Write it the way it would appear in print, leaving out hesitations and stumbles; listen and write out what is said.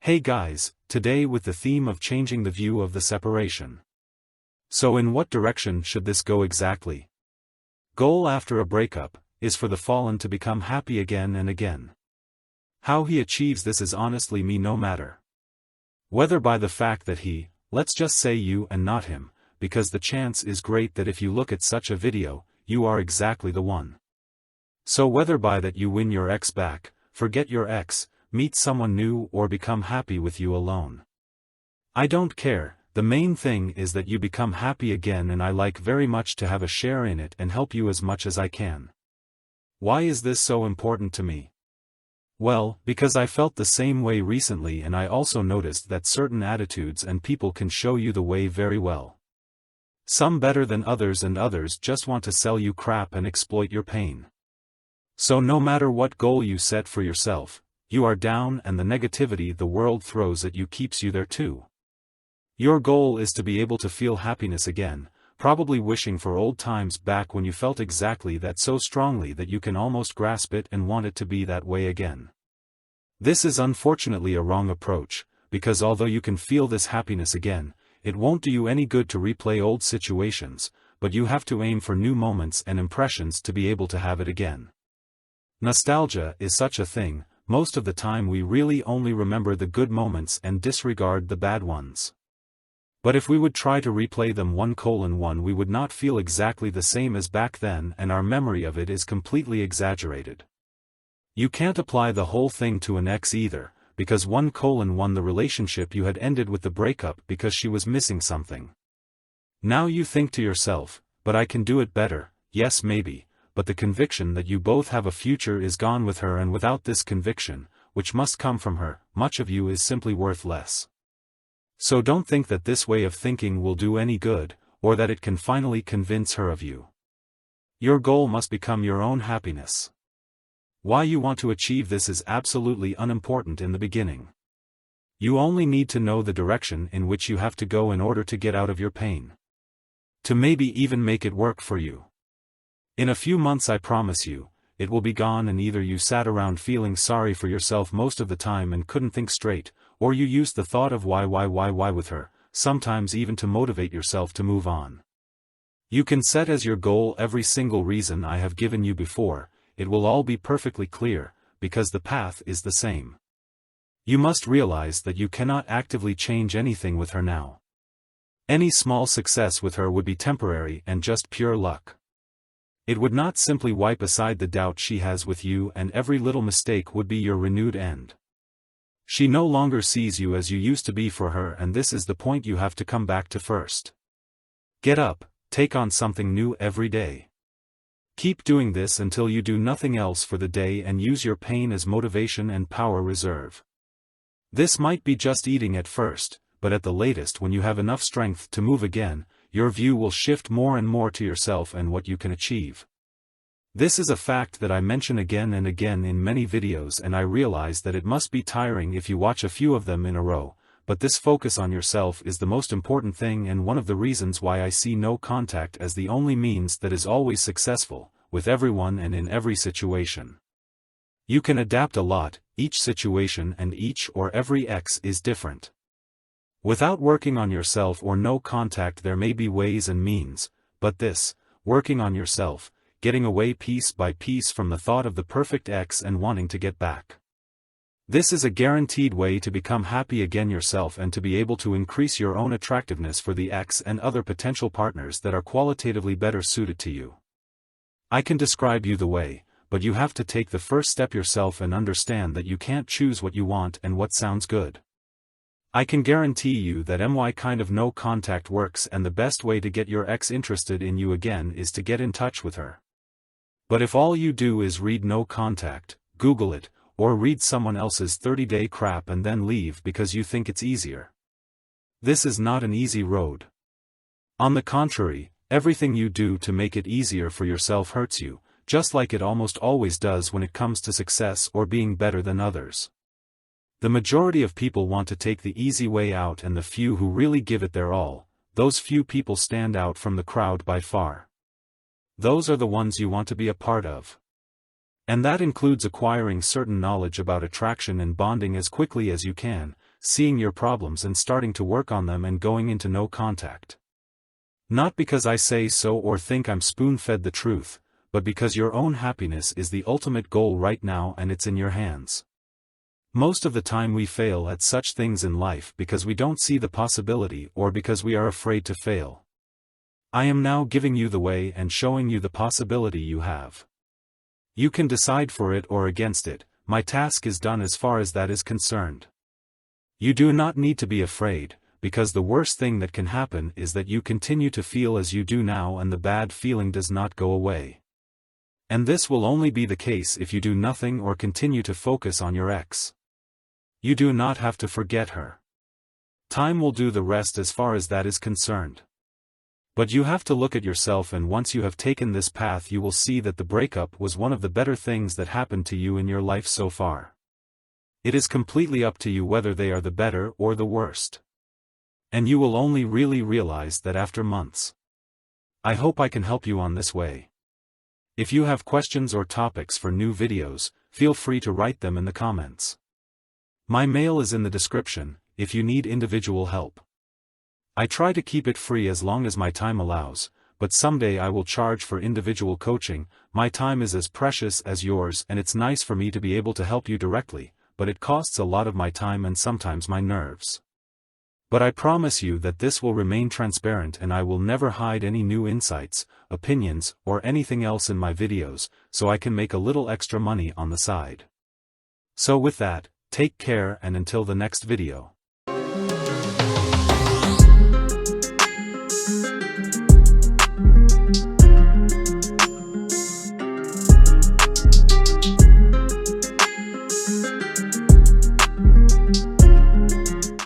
Hey guys, today with the theme of changing the view of the separation. So in what direction should this go exactly? Goal after a breakup is for the fallen to become happy again and again. How he achieves this is honestly me no matter. Whether by the fact that he, let's just say you and not him, because the chance is great that if you look at such a video, you are exactly the one. So whether by that you win your ex back, forget your ex, meet someone new or become happy with you alone. I don't care, the main thing is that you become happy again, and I like very much to have a share in it and help you as much as I can. Why is this so important to me? Well, because I felt the same way recently, and I also noticed that certain attitudes and people can show you the way very well. Some better than others, and others just want to sell you crap and exploit your pain. So no matter what goal you set for yourself, you are down and the negativity the world throws at you keeps you there too. Your goal is to be able to feel happiness again, probably wishing for old times back when you felt exactly that so strongly that you can almost grasp it and want it to be that way again. This is unfortunately a wrong approach, because although you can feel this happiness again, it won't do you any good to replay old situations, but you have to aim for new moments and impressions to be able to have it again. Nostalgia is such a thing. Most of the time we really only remember the good moments and disregard the bad ones. But if we would try to replay them 1:1, we would not feel exactly the same as back then, and our memory of it is completely exaggerated. You can't apply the whole thing to an ex either, because 1:1 the relationship you had ended with the breakup because she was missing something. Now you think to yourself, but I can do it better. Yes, maybe. But the conviction that you both have a future is gone with her, and without this conviction, which must come from her, much of you is simply worth less. So don't think that this way of thinking will do any good, or that it can finally convince her of you. Your goal must become your own happiness. Why you want to achieve this is absolutely unimportant in the beginning. You only need to know the direction in which you have to go in order to get out of your pain. To maybe even make it work for you. In a few months, I promise you, it will be gone, and either you sat around feeling sorry for yourself most of the time and couldn't think straight, or you used the thought of why with her, sometimes even to motivate yourself to move on. You can set as your goal every single reason I have given you before, it will all be perfectly clear, because the path is the same. You must realize that you cannot actively change anything with her now. Any small success with her would be temporary and just pure luck. It would not simply wipe aside the doubt she has with you, and every little mistake would be your renewed end. She no longer sees you as you used to be for her, and this is the point you have to come back to first. Get up, take on something new every day. Keep doing this until you do nothing else for the day, and use your pain as motivation and power reserve. This might be just eating at first, but at the latest, when you have enough strength to move again, your view will shift more and more to yourself and what you can achieve. This is a fact that I mention again and again in many videos, and I realize that it must be tiring if you watch a few of them in a row, but this focus on yourself is the most important thing, and one of the reasons why I see no contact as the only means that is always successful, with everyone and in every situation. You can adapt a lot, each situation and each or every ex is different. Without working on yourself or no contact, there may be ways and means, but this, working on yourself, getting away piece by piece from the thought of the perfect ex and wanting to get back. This is a guaranteed way to become happy again yourself, and to be able to increase your own attractiveness for the ex and other potential partners that are qualitatively better suited to you. I can describe you the way, but you have to take the first step yourself and understand that you can't choose what you want and what sounds good. I can guarantee you that kind of no contact works, and the best way to get your ex interested in you again is to get in touch with her. But if all you do is read no contact, Google it, or read someone else's 30-day crap and then leave because you think it's easier, this is not an easy road. On the contrary, everything you do to make it easier for yourself hurts you, just like it almost always does when it comes to success or being better than others. The majority of people want to take the easy way out, and the few who really give it their all, those few people stand out from the crowd by far. Those are the ones you want to be a part of. And that includes acquiring certain knowledge about attraction and bonding as quickly as you can, seeing your problems and starting to work on them and going into no contact. Not because I say so or think I'm spoon-fed the truth, but because your own happiness is the ultimate goal right now and it's in your hands. Most of the time we fail at such things in life because we don't see the possibility or because we are afraid to fail. I am now giving you the way and showing you the possibility you have. You can decide for it or against it. My task is done as far as that is concerned. You do not need to be afraid, because the worst thing that can happen is that you continue to feel as you do now and the bad feeling does not go away. And this will only be the case if you do nothing or continue to focus on your ex. You do not have to forget her. Time will do the rest as far as that is concerned. But you have to look at yourself, and once you have taken this path you will see that the breakup was one of the better things that happened to you in your life so far. It is completely up to you whether they are the better or the worst. And you will only really realize that after months. I hope I can help you on this way. If you have questions or topics for new videos, feel free to write them in the comments. My mail is in the description, if you need individual help. I try to keep it free as long as my time allows, but someday I will charge for individual coaching. My time is as precious as yours and it's nice for me to be able to help you directly, but it costs a lot of my time and sometimes my nerves. But I promise you that this will remain transparent and I will never hide any new insights, opinions, or anything else in my videos, so I can make a little extra money on the side. So with that, take care and until the next video.